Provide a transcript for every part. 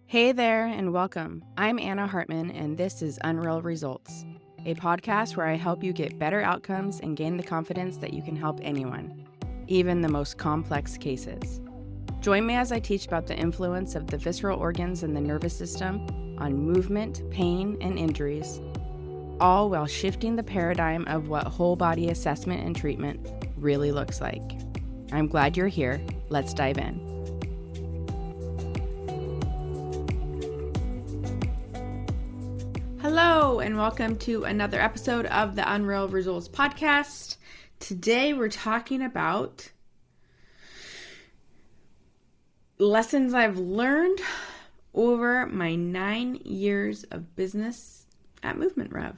Hey there, and welcome. I'm Anna Hartman, and this is Unreal Results, a podcast where I help you get better outcomes and gain the confidence that you can help anyone, even the most complex cases. Join me as I teach about the influence of the visceral organs and the nervous system on movement, pain, and injuries, all while shifting the paradigm of what whole body assessment and treatment really looks like. I'm glad you're here. Let's dive in. Hello, and welcome to another episode of the Unreal Results podcast. Today we're talking about lessons I've learned over my 9 years of business at MovementREV.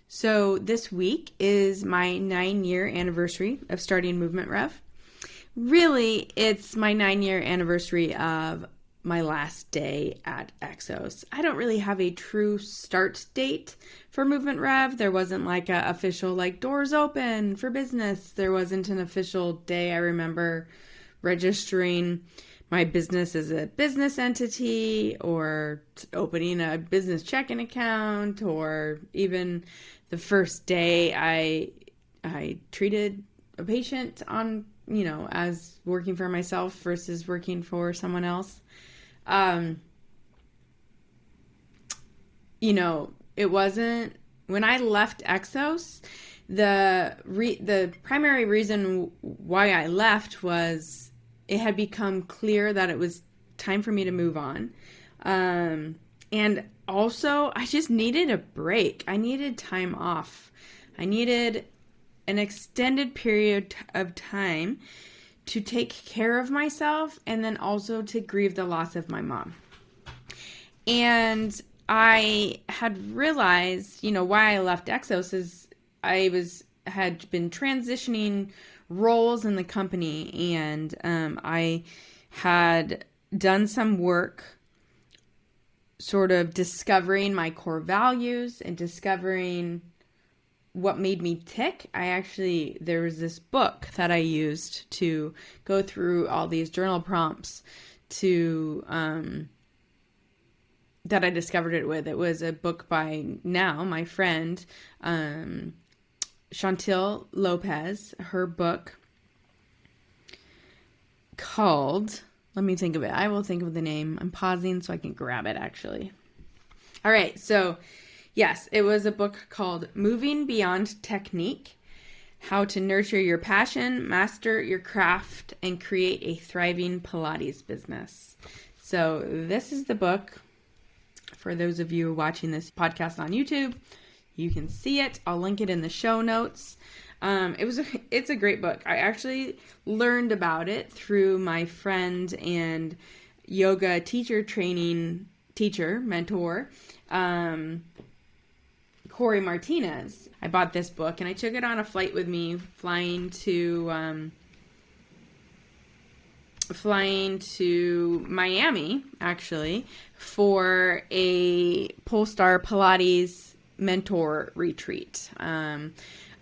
So this week is my 9-year anniversary of starting MovementREV. Really, it's my 9-year anniversary of my last day at EXOS. I don't really have a true start date for MovementREV. There wasn't like an official doors open for business. There wasn't an official day. I remember registering my business as a business entity or opening a business checking account, or even the first day I treated a patient on, as working for myself versus working for someone else. It wasn't, when I left EXOS, the primary reason why I left was it had become clear that it was time for me to move on. And also I just needed a break. I needed time off. I needed an extended period of time to take care of myself, and then also to grieve the loss of my mom. And I had realized, why I left EXOS is I had been transitioning roles in the company, and I had done some work sort of discovering my core values and discovering what made me tick. There was this book that I used to go through all these journal prompts to, that I discovered it with. It was a book by my friend, Chantil Lopez, her book called, let me think of it. I will think of the name. I'm pausing so I can grab it actually. All right. So yes, it was a book called Moving Beyond Technique: How to Nurture Your Passion, Master Your Craft, and Create a Thriving Pilates Business. So this is the book. For those of you watching this podcast on YouTube, you can see it. I'll link it in the show notes. It's a great book. I actually learned about it through my friend and yoga mentor, Corey Martinez. I bought this book and I took it on a flight with me, flying to Miami, actually, for a Polestar Pilates mentor retreat.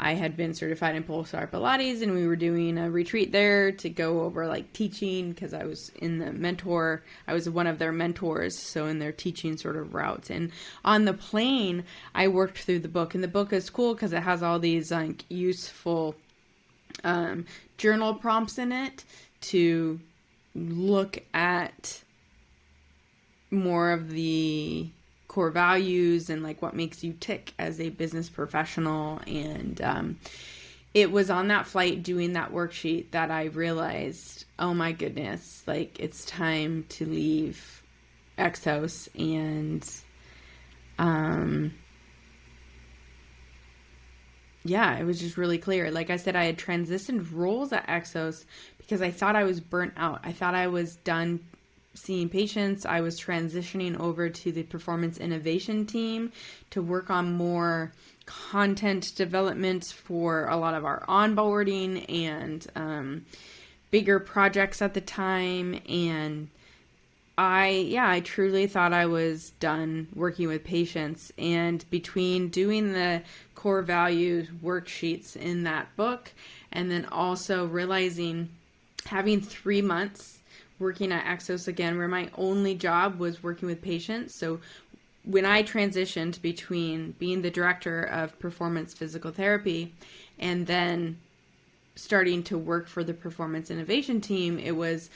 I had been certified in Polestar Pilates, and we were doing a retreat there to go over teaching, because I was one of their mentors, so in their teaching sort of routes. And on the plane, I worked through the book, and the book is cool because it has all these useful journal prompts in it to look at more of the core values and what makes you tick as a business professional. And it was on that flight doing that worksheet that I realized, oh my goodness, it's time to leave EXOS. And it was just really clear. Like I said, I had transitioned roles at EXOS because I thought I was burnt out. I thought I was done seeing patients. I was transitioning over to the performance innovation team to work on more content development for a lot of our onboarding and bigger projects at the time. And I truly thought I was done working with patients. And between doing the core values worksheets in that book, and then also realizing having 3 months working at EXOS again, where my only job was working with patients. So when I transitioned between being the director of performance physical therapy and then starting to work for the performance innovation team, it was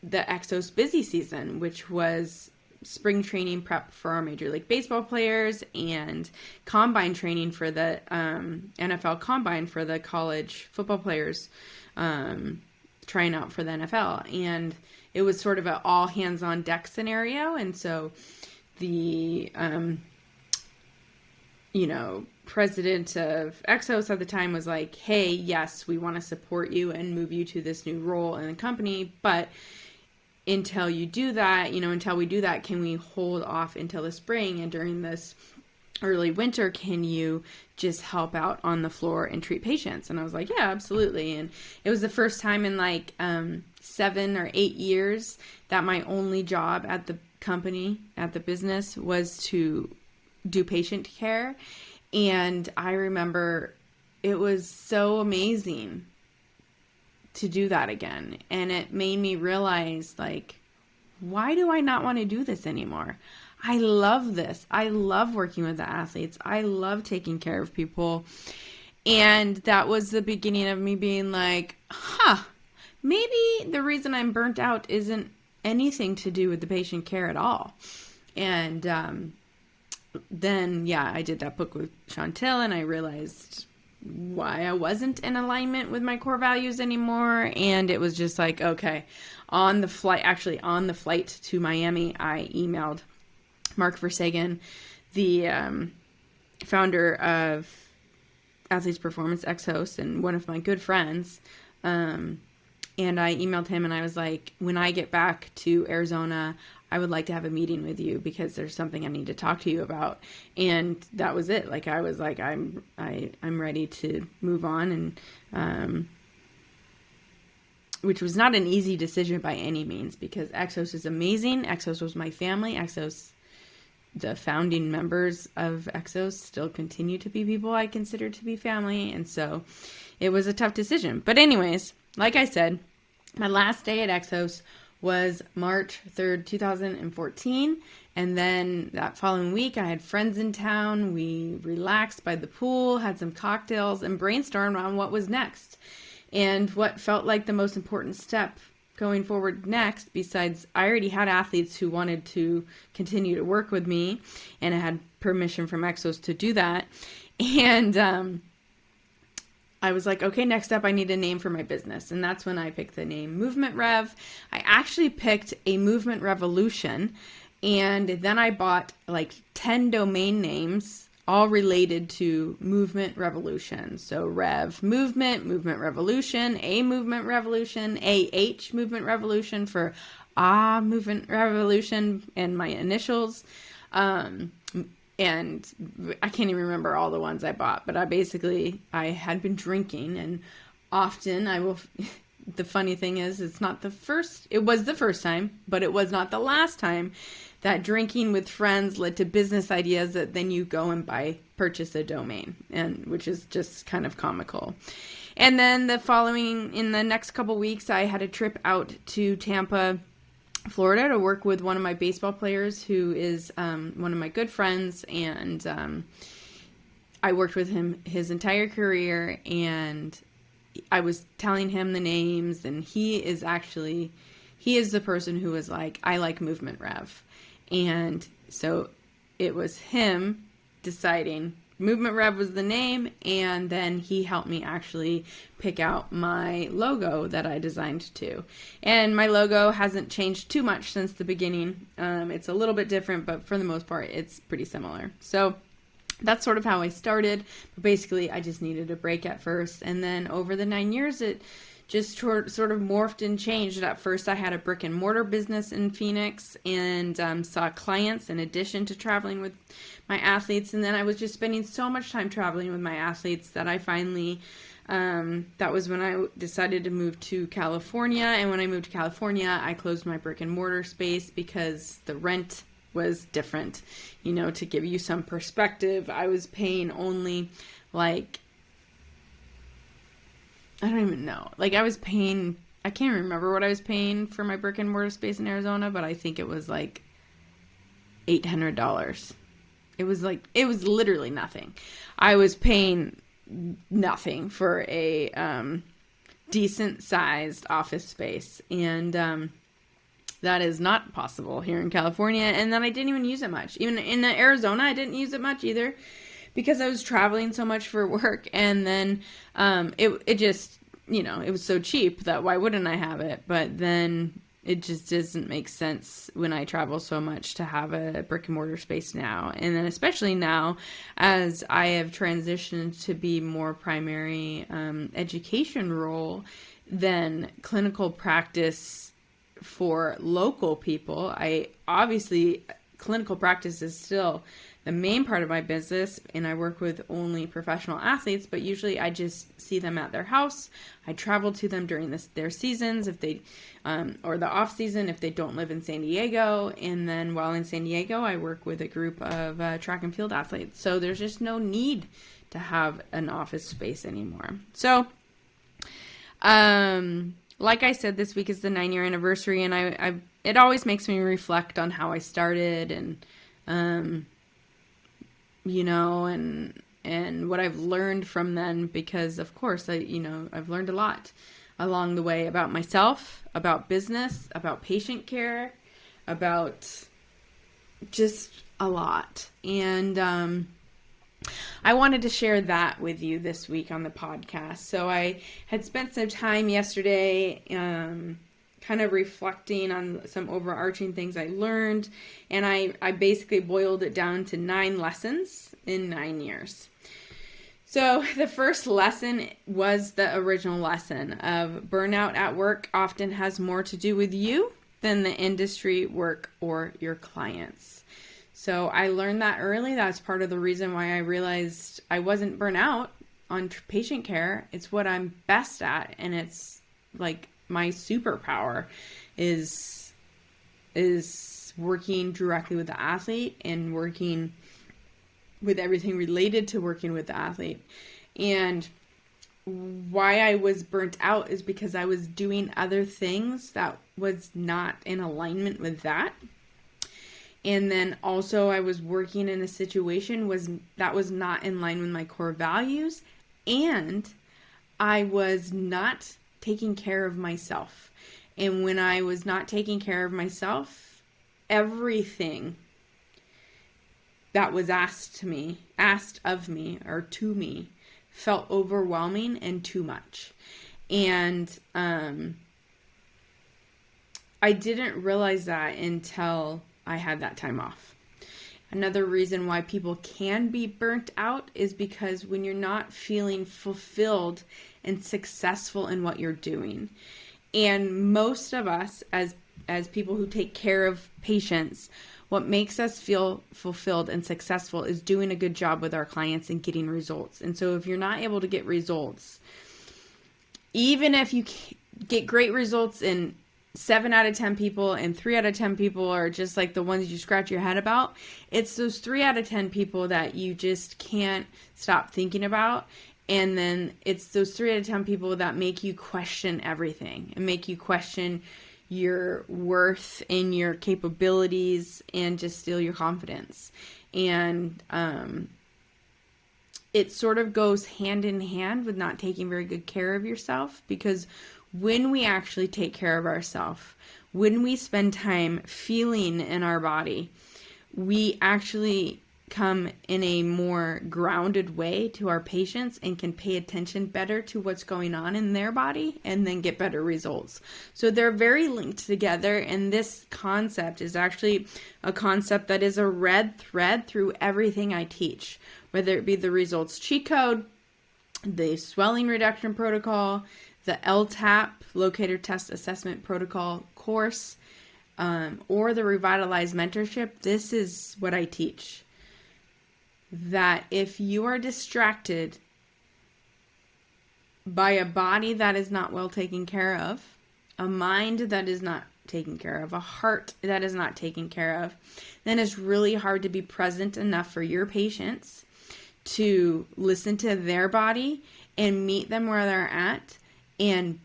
the EXOS busy season, which was spring training prep for our Major League Baseball players and combine training for the NFL combine for the college football players trying out for the NFL. And it was sort of an all hands on deck scenario. And so the, president of EXOS at the time was like, hey, yes, we want to support you and move you to this new role in the company, but until you do that, until we do that, can we hold off until the spring? And during this early winter, can you just help out on the floor and treat patients? And I was like, yeah, absolutely. And it was the first time in like 7 or 8 years that my only job at the company, at the business, was to do patient care. And I remember it was so amazing to do that again. And it made me realize, like, why do I not want to do this anymore? I love this. I love working with the athletes. I love taking care of people. And that was the beginning of me being like, maybe the reason I'm burnt out isn't anything to do with the patient care at all. And then, I did that book with Chantel, and I realized why I wasn't in alignment with my core values anymore. And it was just like, okay, on the flight to Miami, I emailed Mark Versagen, the founder of Athletes Performance, EXOS, and one of my good friends. And I emailed him and I was like, when I get back to Arizona, I would like to have a meeting with you because there's something I need to talk to you about. And that was it. Like, I was like, I'm ready to move on. And, which was not an easy decision by any means, because EXOS is amazing. EXOS was my family. EXOS, the founding members of EXOS still continue to be people I consider to be family. And so it was a tough decision. But anyways, like I said, my last day at EXOS was March 3rd, 2014. And then that following week, I had friends in town. We relaxed by the pool, had some cocktails, and brainstormed on what was next. And what felt like the most important step going forward next, besides I already had athletes who wanted to continue to work with me, and I had permission from EXOS to do that. And I was like, okay, next up, I need a name for my business. And that's when I picked the name MovementREV. I actually picked a movement revolution. And then I bought like 10 domain names, all related to movement revolution. So Rev movement, movement revolution, a movement revolution, AH movement revolution for movement revolution, and my initials. And I can't even remember all the ones I bought, but I had been drinking, and often the funny thing is, it was the first time, but it was not the last time that drinking with friends led to business ideas that then you go and purchase a domain, and which is just kind of comical. And then in the next couple weeks, I had a trip out to Tampa, Florida, to work with one of my baseball players who is one of my good friends, and I worked with him his entire career, and I was telling him the names, and he is the person who was like, I like MovementREV. And so it was him deciding MovementREV was the name, and then he helped me actually pick out my logo that I designed too. And my logo hasn't changed too much since the beginning. It's a little bit different, but for the most part, it's pretty similar. So that's sort of how I started. But basically, I just needed a break at first. And then over the 9 years, it just sort of morphed and changed. At first, I had a brick and mortar business in Phoenix and saw clients in addition to traveling with my athletes. And then I was just spending so much time traveling with my athletes that I finally, that was when I decided to move to California. And when I moved to California, I closed my brick and mortar space because the rent was different. To give you some perspective, I was paying only I don't even know. I was paying I can't remember what I was paying for my brick and mortar space in Arizona, but I think it was like $800. It was literally nothing. I was paying nothing for a decent sized office space, and that is not possible here in California. And then I didn't even use it much. Even in Arizona, I didn't use it much either because I was traveling so much for work. And then it just, it was so cheap that why wouldn't I have it? But then it just doesn't make sense when I travel so much to have a brick and mortar space now. And then especially now as I have transitioned to be more primary education role than clinical practice for local people. Clinical practice is still the main part of my business, and I work with only professional athletes, but usually I just see them at their house. I travel to them during their seasons, if they, or the off season, if they don't live in San Diego. And then while in San Diego, I work with a group of track and field athletes. So there's just no need to have an office space anymore. So, like I said, this week is the 9-year anniversary, and it always makes me reflect on how I started and, and what I've learned from then, because of course I've learned a lot along the way about myself, about business, about patient care, about just a lot. And, I wanted to share that with you this week on the podcast. So I had spent some time yesterday kind of reflecting on some overarching things I learned, and I basically boiled it down to 9 lessons in 9 years. So the first lesson was the original lesson of burnout at work often has more to do with you than the industry, work, or your clients. So I learned that early. That's part of the reason why I realized I wasn't burnt out on patient care. It's what I'm best at, and it's like my superpower is working directly with the athlete and working with everything related to working with the athlete. And why I was burnt out is because I was doing other things that was not in alignment with that. And then also I was working in a situation that was not in line with my core values, and I was not taking care of myself. And when I was not taking care of myself, everything that was asked of me or to me felt overwhelming and too much. And I didn't realize that until I had that time off. Another reason why people can be burnt out is because when you're not feeling fulfilled and successful in what you're doing. And most of us as people who take care of patients, what makes us feel fulfilled and successful is doing a good job with our clients and getting results. And so if you're not able to get results, even if you get great results in 7 out of 10 people and 3 out of 10 people are just like the ones you scratch your head about, it's those 3 out of 10 people that you just can't stop thinking about. And then it's those 3 out of 10 people that make you question everything and make you question your worth and your capabilities and just steal your confidence. And it sort of goes hand in hand with not taking very good care of yourself, because when we actually take care of ourselves, when we spend time feeling in our body, we actually come in a more grounded way to our patients and can pay attention better to what's going on in their body and then get better results. So they're very linked together, and this concept is actually a concept that is a red thread through everything I teach, whether it be the results cheat code, the swelling reduction protocol, the LTAP, Locator Test Assessment Protocol course, or the Revitalize Mentorship. This is what I teach. That if you are distracted by a body that is not well taken care of, a mind that is not taken care of, a heart that is not taken care of, then it's really hard to be present enough for your patients to listen to their body and meet them where they're at and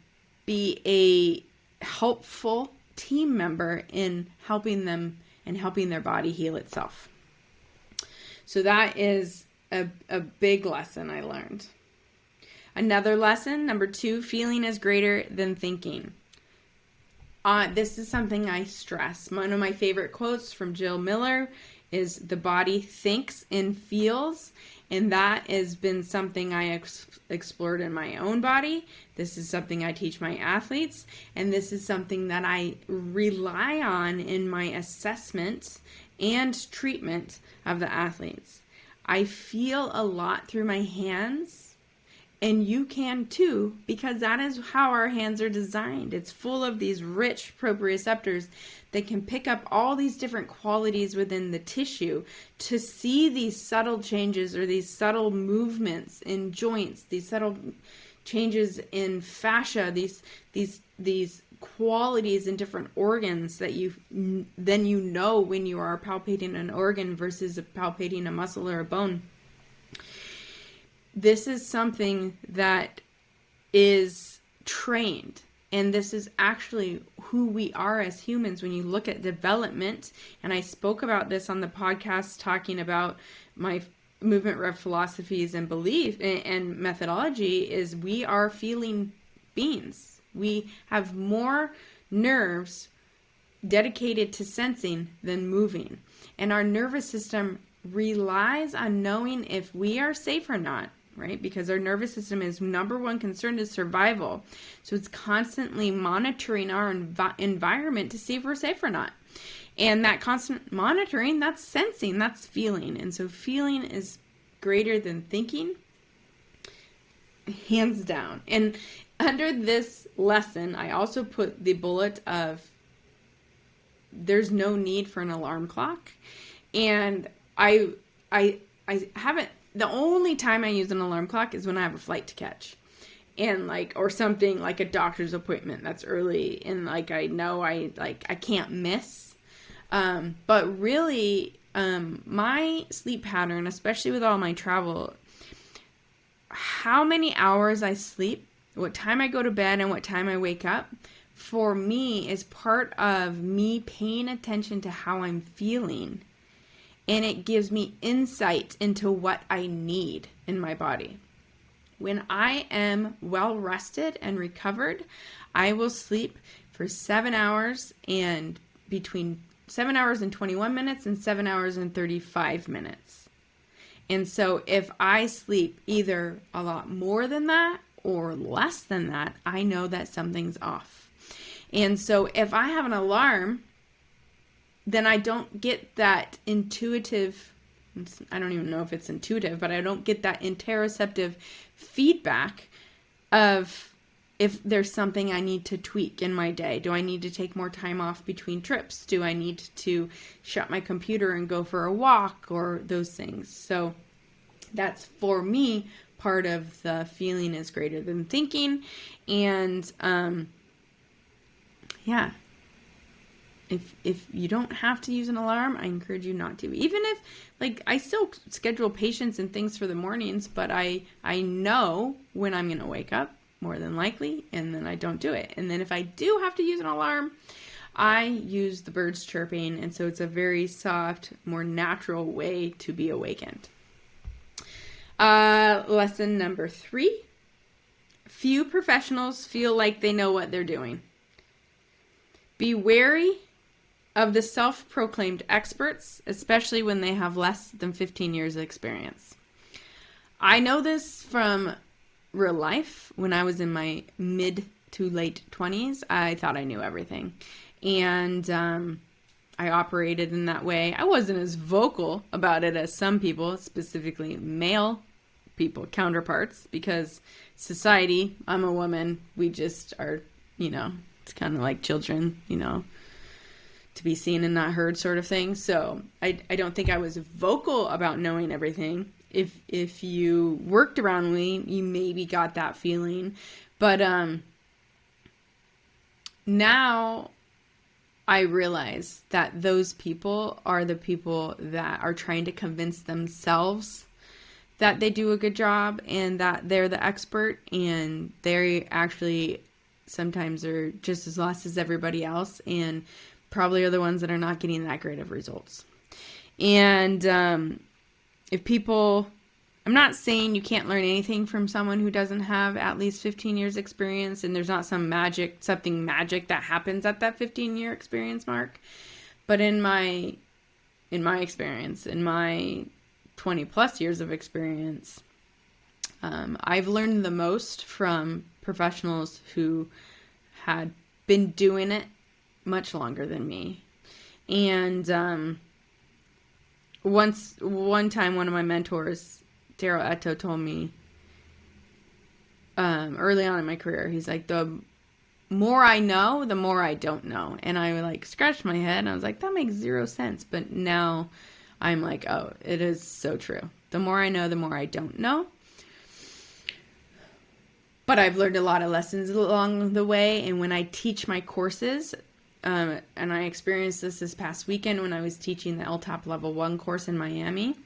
be a helpful team member in helping them and helping their body heal itself. So that is a big lesson I learned. Another lesson, number 2, feeling is greater than thinking. This is something I stress. One of my favorite quotes from Jill Miller is, the body thinks and feels, and that has been something I explored in my own body. This is something I teach my athletes, and this is something that I rely on in my assessment and treatment of the athletes. I feel a lot through my hands, and you can too, because that is how our hands are designed. It's full of these rich proprioceptors that can pick up all these different qualities within the tissue to see these subtle changes or these subtle movements in joints, these subtle changes in fascia, these qualities in different organs that then you know when you are palpating an organ versus palpating a muscle or a bone. This is something that is trained, and this is actually who we are as humans when you look at development. And I spoke about this on the podcast talking about my MovementREV philosophies and belief and methodology, is we are feeling beings. We have more nerves dedicated to sensing than moving. And our nervous system relies on knowing if we are safe or not, right? Because our nervous system is number one concern is survival. So it's constantly monitoring our environment to see if we're safe or not. And that constant monitoring, that's sensing, that's feeling. And so feeling is greater than thinking, hands down. And under this lesson, I also put the bullet of there's no need for an alarm clock. And I haven't, the only time I use an alarm clock is when I have a flight to catch. And or something like a doctor's appointment that's early and I know I can't miss. But really, my sleep pattern, especially with all my travel, how many hours I sleep, what time I go to bed and what time I wake up, for me is part of me paying attention to how I'm feeling. And it gives me insight into what I need in my body. When I am well rested and recovered, I will sleep for 7 hours and between 7 hours and 21 minutes and 7 hours and 35 minutes. And so if I sleep either a lot more than that or less than that, I know that something's off. And so if I have an alarm, then I don't get that intuitive, I don't even know if it's intuitive, but I don't get that interoceptive feedback of if there's something I need to tweak in my day. Do I need to take more time off between trips? Do I need to shut my computer and go for a walk or those things? So that's, for me, part of the feeling is greater than thinking. And yeah. If you don't have to use an alarm, I encourage you not to. Even if, I still schedule patients and things for the mornings, but I know when I'm going to wake up, more than likely, and then I don't do it. And then if I do have to use an alarm, I use the birds chirping, and so it's a very soft, more natural way to be awakened. Lesson number 3. Few professionals feel like they know what they're doing. Be wary of the self-proclaimed experts, especially when they have less than 15 years of experience. I know this from real life. When I was in my mid to late 20s, I thought I knew everything. And I operated in that way. I wasn't as vocal about it as some people, specifically male people, counterparts, because society, I'm a woman, we just are, it's kind of like children, to be seen and not heard sort of thing. So I don't think I was vocal about knowing everything. If you worked around me, you maybe got that feeling. But now I realize that those people are the people that are trying to convince themselves that they do a good job and that they're the expert, and they actually sometimes are just as lost as everybody else, and probably are the ones that are not getting that great of results. And if people, I'm not saying you can't learn anything from someone who doesn't have at least 15 years experience, and there's not something magic that happens at that 15-year experience mark. But in my experience, in my 20 plus years of experience, I've learned the most from professionals who had been doing it much longer than me. And one time, one of my mentors, Daryl Eto, told me early on in my career, he's like, the more I know, the more I don't know. And I like scratched my head and I was like, that makes zero sense. But now I'm like, oh, it is so true. The more I know, the more I don't know. But I've learned a lot of lessons along the way. And when I teach my courses, and I experienced this past weekend when I was teaching the LTAP Level 1 course in Miami,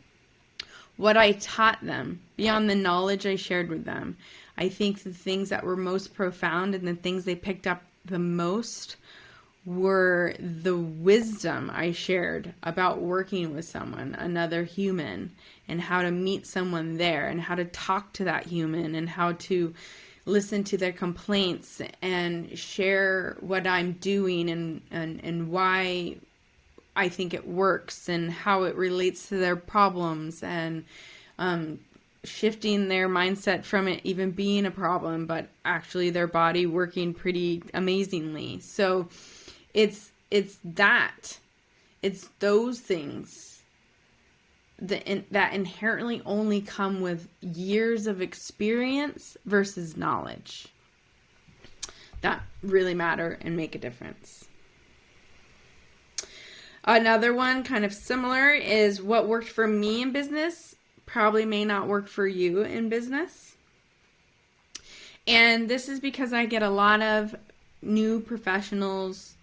what I taught them, beyond the knowledge I shared with them, I think the things that were most profound and the things they picked up the most were the wisdom I shared about working with someone, another human, and how to meet someone there, and how to talk to that human, and how to listen to their complaints and share what I'm doing and why I think it works and how it relates to their problems, and shifting their mindset from it even being a problem, but actually their body working pretty amazingly. So it's those things that inherently only come with years of experience versus knowledge that really matter and make a difference. Another one kind of similar is what worked for me in business probably may not work for you in business. And this is because I get a lot of new professionals,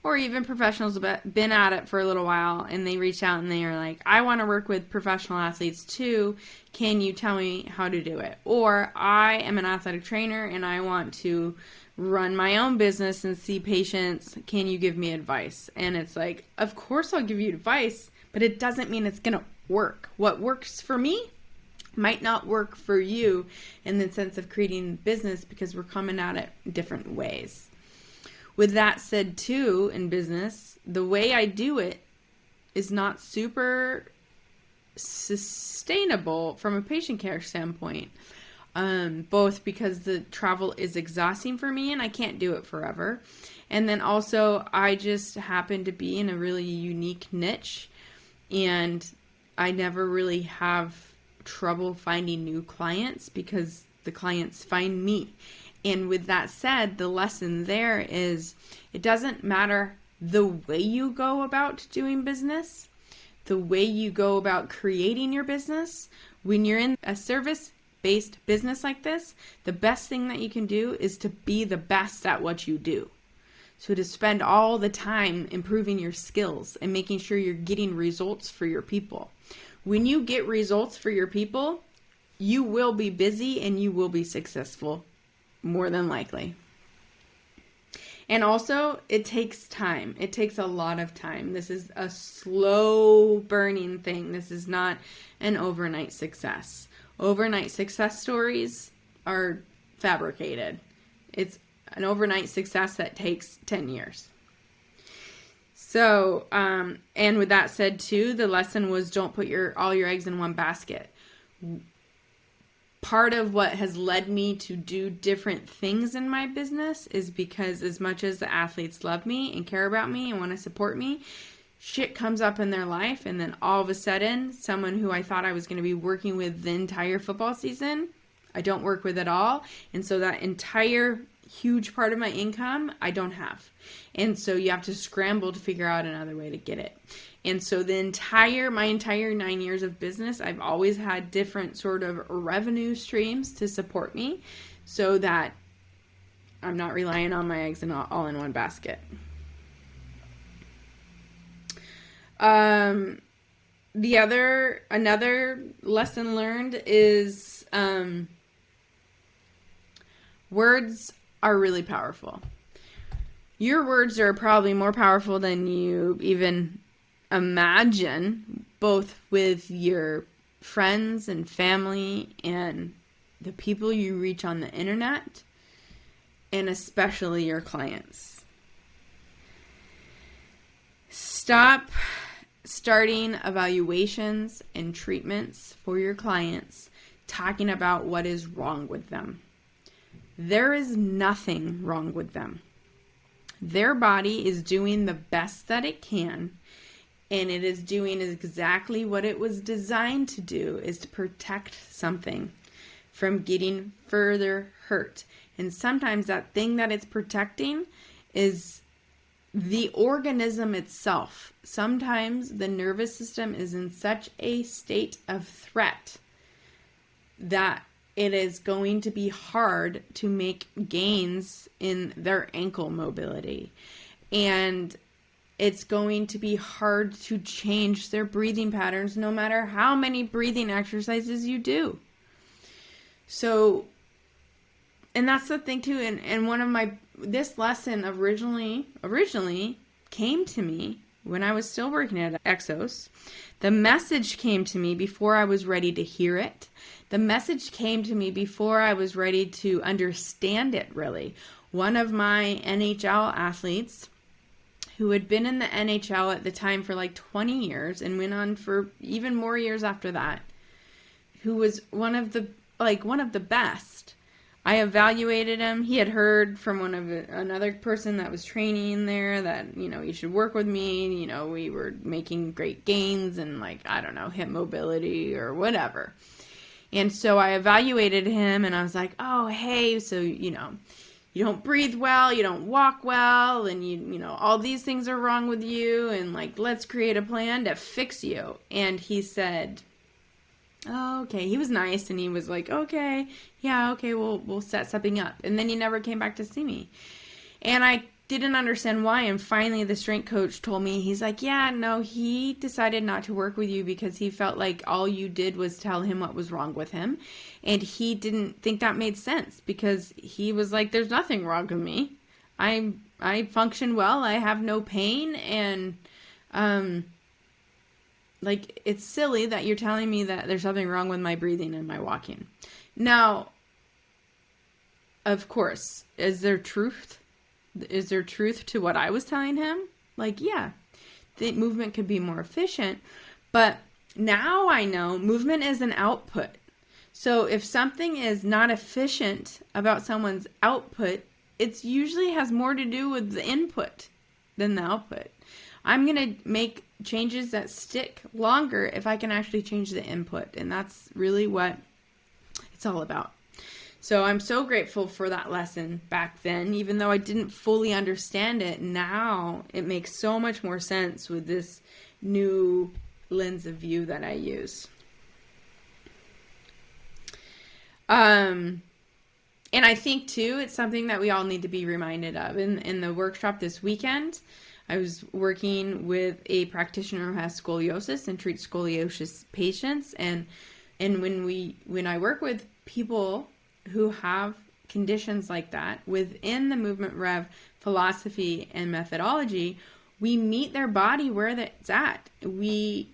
or even professionals who have been at it for a little while, and they reach out and they are like, I want to work with professional athletes too. Can you tell me how to do it? Or I am an athletic trainer and I want to run my own business and see patients. Can you give me advice? And it's like, of course I'll give you advice, but it doesn't mean it's going to work. What works for me might not work for you in the sense of creating business, because we're coming at it different ways. With that said too, in business, the way I do it is not super sustainable from a patient care standpoint. Both because the travel is exhausting for me and I can't do it forever. And then also I just happen to be in a really unique niche, and I never really have trouble finding new clients because the clients find me. And with that said, the lesson there is it doesn't matter the way you go about doing business, the way you go about creating your business. When you're in a service-based business like this, the best thing that you can do is to be the best at what you do. So to spend all the time improving your skills and making sure you're getting results for your people. When you get results for your people, you will be busy and you will be successful, more than likely. And also, it takes time. It takes a lot of time. This is a slow burning thing. This is not an overnight success. Overnight success stories are fabricated. It's an overnight success that takes 10 years. So, and with that said too, the lesson was don't put all your eggs in one basket. Part of what has led me to do different things in my business is because as much as the athletes love me and care about me and want to support me, shit comes up in their life, and then all of a sudden, someone who I thought I was going to be working with the entire football season, I don't work with at all. And so that entire huge part of my income, I don't have. And so you have to scramble to figure out another way to get it. And so my entire 9 years of business, I've always had different sort of revenue streams to support me so that I'm not relying on my eggs all in one basket. Another lesson learned is words are really powerful. Your words are probably more powerful than you even imagine, both with your friends and family and the people you reach on the internet, and especially your clients. Stop starting evaluations and treatments for your clients talking about what is wrong with them. There is nothing wrong with them. Their body is doing the best that it can, and it is doing exactly what it was designed to do, is to protect something from getting further hurt. And sometimes that thing that it's protecting is the organism itself. Sometimes the nervous system is in such a state of threat that it is going to be hard to make gains in their ankle mobility. And it's going to be hard to change their breathing patterns no matter how many breathing exercises you do. So, and that's the thing too, and one of this lesson originally came to me when I was still working at EXOS. The message came to me before I was ready to hear it. The message came to me before I was ready to understand it, really. One of my NHL athletes, who had been in the NHL at the time for like 20 years and went on for even more years after that, who was one of the best. I evaluated him. He had heard from another person that was training there that, you should work with me. We were making great gains and hip mobility or whatever. And so I evaluated him and I was like, oh, hey, so, you don't breathe well, you don't walk well, and all these things are wrong with you, and let's create a plan to fix you. And he said, oh, okay. He was nice, and he was like, okay, yeah, okay, we'll set something up. And then he never came back to see me. And I didn't understand why, and finally the strength coach told me, he's like, yeah, no, he decided not to work with you because he felt like all you did was tell him what was wrong with him, and he didn't think that made sense because he was like, there's nothing wrong with me. I function well, I have no pain, and it's silly that you're telling me that there's something wrong with my breathing and my walking. Now, of course, is there truth? Is there truth to what I was telling him? Yeah, the movement could be more efficient, but now I know movement is an output. So if something is not efficient about someone's output, it usually has more to do with the input than the output. I'm going to make changes that stick longer if I can actually change the input, and that's really what it's all about. So I'm so grateful for that lesson back then, even though I didn't fully understand it. Now it makes so much more sense with this new lens of view that I use. And I think too, it's something that we all need to be reminded of. In the workshop this weekend, I was working with a practitioner who has scoliosis and treats scoliosis patients. And when I work with people who have conditions like that, within the MovementREV philosophy and methodology, we meet their body where it's at. We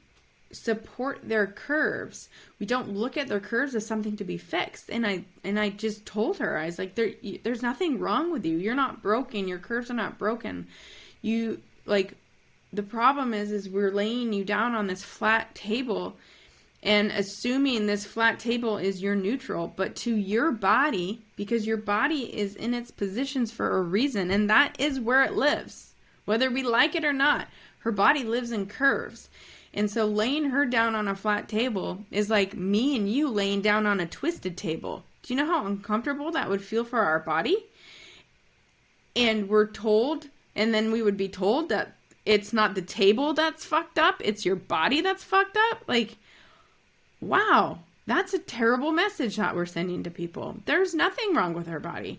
support their curves. We don't look at their curves as something to be fixed. And I just told her, I was like, there's nothing wrong with you. You're not broken. Your curves are not broken. The problem is we're laying you down on this flat table and assuming this flat table is your neutral, but to your body, because your body is in its positions for a reason, and that is where it lives. Whether we like it or not, her body lives in curves. And so laying her down on a flat table is like me and you laying down on a twisted table. Do you know how uncomfortable that would feel for our body? And we're told, and then we would be told that it's not the table that's fucked up, it's your body that's fucked up. Wow, that's a terrible message that we're sending to people. There's nothing wrong with our body.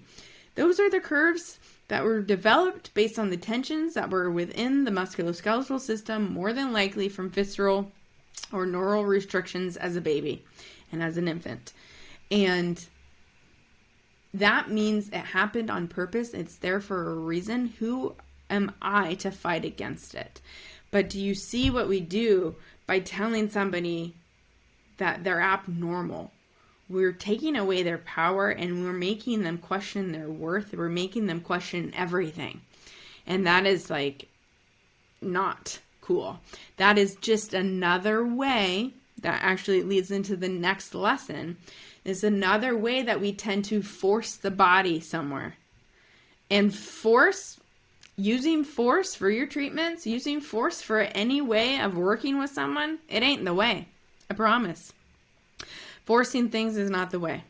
Those are the curves that were developed based on the tensions that were within the musculoskeletal system, more than likely from visceral or neural restrictions as a baby and as an infant. And that means it happened on purpose. It's there for a reason. Who am I to fight against it? But do you see what we do by telling somebody that they're abnormal? We're taking away their power, and we're making them question their worth. We're making them question everything. And that is like not cool. That is just another way that actually leads into the next lesson. Is another way that we tend to force the body somewhere. And using force for your treatments, using force for any way of working with someone, it ain't the way. I promise. Forcing things is not the way.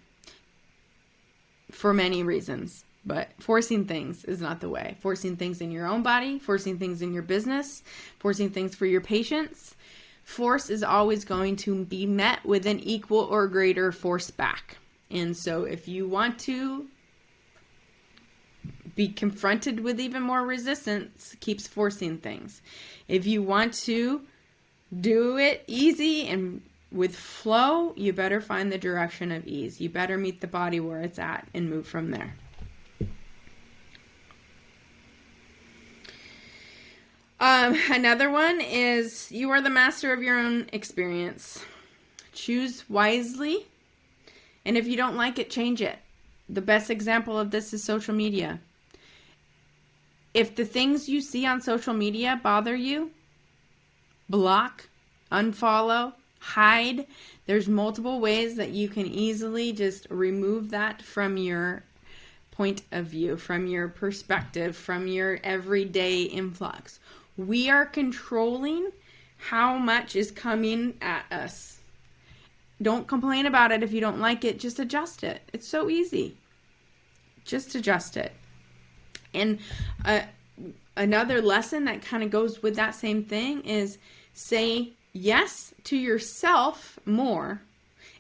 For many reasons. But forcing things is not the way. Forcing things in your own body, forcing things in your business, forcing things for your patients. Force is always going to be met with an equal or greater force back. And so if you want to be confronted with even more resistance, keeps forcing things. If you want to do it easy and with flow, you better find the direction of ease. You better meet the body where it's at and move from there. Another one is you are the master of your own experience. Choose wisely. And if you don't like it, change it. The best example of this is social media. If the things you see on social media bother you, block, unfollow, hide. There's multiple ways that you can easily just remove that from your point of view, from your perspective, from your everyday influx. We are controlling how much is coming at us. Don't complain about it if you don't like it. Just adjust it. It's so easy. Just adjust it. And another lesson that kind of goes with that same thing is say yes to yourself more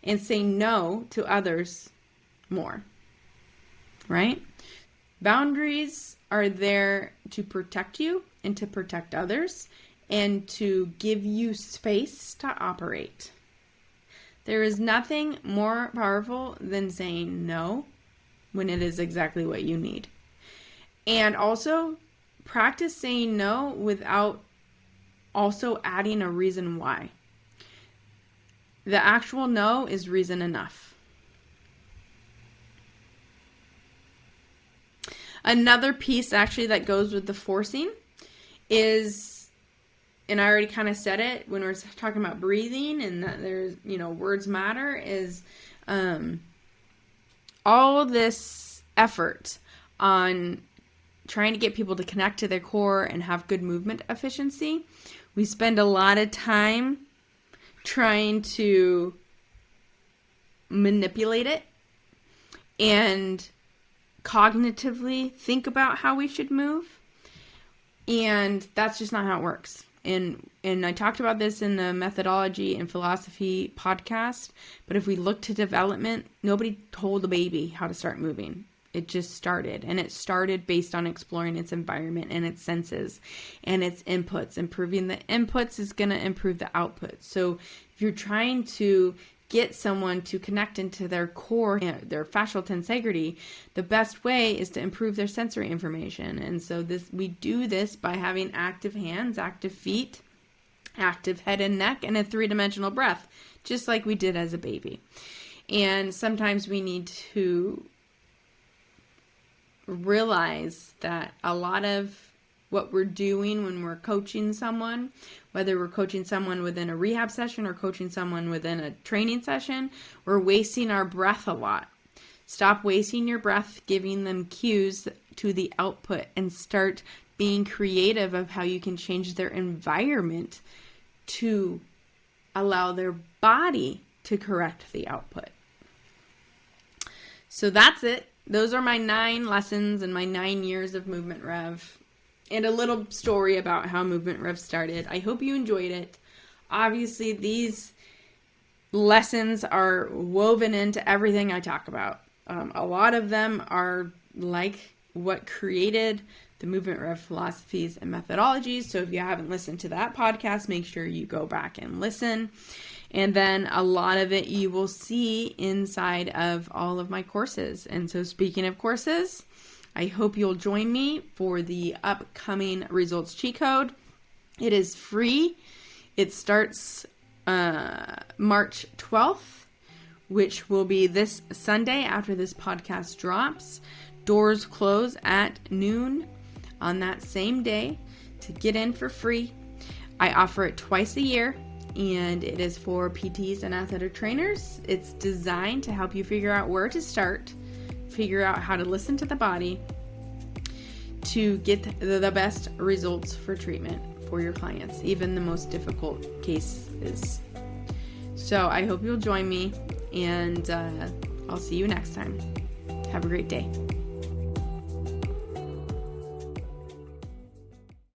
and say no to others more. Right? Boundaries are there to protect you and to protect others and to give you space to operate. There is nothing more powerful than saying no when it is exactly what you need. And also practice saying no without also adding a reason why. The actual no is reason enough. Another piece actually that goes with the forcing is, and I already kind of said it when we were talking about breathing and that there's, words matter, is all this effort on trying to get people to connect to their core and have good movement efficiency. We spend a lot of time trying to manipulate it and cognitively think about how we should move. And that's just not how it works. And I talked about this in the methodology and philosophy podcast. But if we look to development, nobody told the baby how to start moving. It just started. And it started based on exploring its environment and its senses and its inputs. Improving the inputs is going to improve the outputs. So if you're trying to get someone to connect into their core, their fascial tensegrity, the best way is to improve their sensory information. And so we do this by having active hands, active feet, active head and neck, and a 3-dimensional breath, just like we did as a baby. And sometimes we need to realize that a lot of what we're doing when we're coaching someone, whether we're coaching someone within a rehab session or coaching someone within a training session, we're wasting our breath a lot. Stop wasting your breath, giving them cues to the output, and start being creative of how you can change their environment to allow their body to correct the output. So that's it. Those are my 9 lessons and my 9 years of MovementREV. And a little story about how MovementREV started. I hope you enjoyed it. Obviously, these lessons are woven into everything I talk about. A lot of them are like what created the MovementREV philosophies and methodologies. So if you haven't listened to that podcast, make sure you go back and listen. And then a lot of it you will see inside of all of my courses. And so speaking of courses, I hope you'll join me for the upcoming results cheat code. It is free. It starts March 12th, which will be this Sunday after this podcast drops. Doors close at noon on that same day to get in for free. I offer it twice a year, and it is for PTs and athletic trainers. It's designed to help you figure out where to start, figure out how to listen to the body to get the best results for treatment for your clients, even the most difficult cases. So I hope you'll join me, and I'll see you next time. Have a great day.